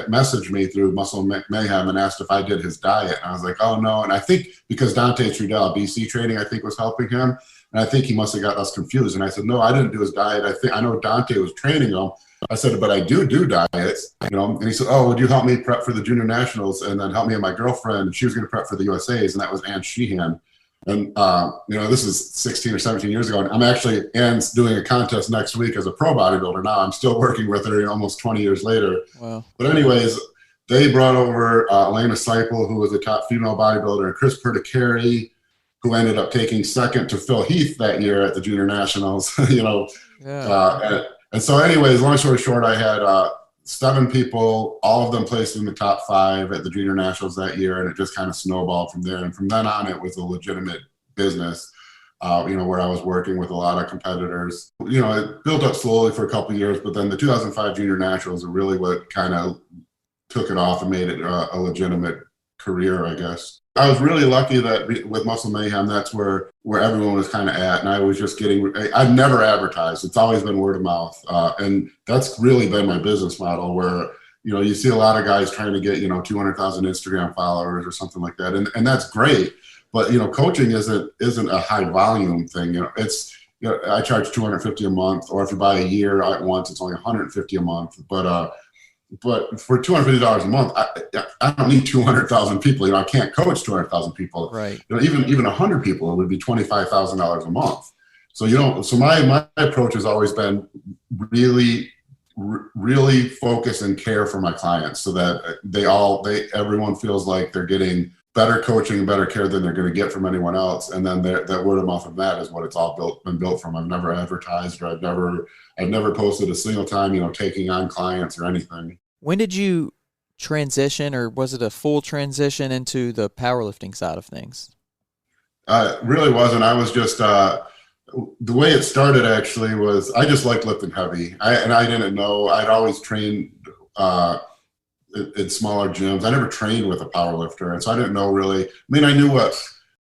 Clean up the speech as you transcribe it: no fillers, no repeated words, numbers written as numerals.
messaged me through Muscle Mayhem and asked if I did his diet. And I was like, oh no. And I think because Dante Trudell, BC training, I think was helping him. And I think he must have got us confused. And I said, no, I didn't do his diet. I know Dante was training him. I said, but I do diets, And he said, oh, would you help me prep for the junior nationals and then help me and my girlfriend? She was going to prep for the USAs, and that was Ann Sheehan. And, this is 16 or 17 years ago. And I'm actually, Ann's doing a contest next week as a pro bodybuilder now. I'm still working with her almost 20 years later. Wow. But anyways, they brought over Elena, who was a top female bodybuilder, and Chris Perticari, who ended up taking second to Phil Heath that year at the junior nationals, Yeah. And so anyways, long story short, I had 7 people, all of them placed in the top 5 at the junior nationals that year. And it just kind of snowballed from there. And from then on, it was a legitimate business, where I was working with a lot of competitors. It built up slowly for a couple of years, but then the 2005 junior nationals are really what kind of took it off and made it a legitimate career, I guess. I was really lucky that with Muscle Mayhem, that's where everyone was kind of at. And I was just I've never advertised. It's always been word of mouth. And that's really been my business model where, you see a lot of guys trying to get, 200,000 Instagram followers or something like that. And that's great. But, coaching isn't a high volume thing. I charge $250 a month, or if you buy a year at once, it's only $150 a month. But for $250 a month, I don't need 200,000 people. I can't coach 200,000 people. Right. Even 100 people, it would be $25,000 a month. So so my approach has always been really, really focus and care for my clients, so that everyone feels like they're getting better coaching and better care than they're going to get from anyone else. And then that word of mouth of that is what it's all been built from. I've never advertised, or I've never posted a single time, taking on clients or anything. When did you transition, or was it a full transition into the powerlifting side of things? It really wasn't. I was just, the way it started actually was I just liked lifting heavy. I didn't know, I'd always trained in smaller gyms. I never trained with a power lifter. And so I didn't know really, I knew what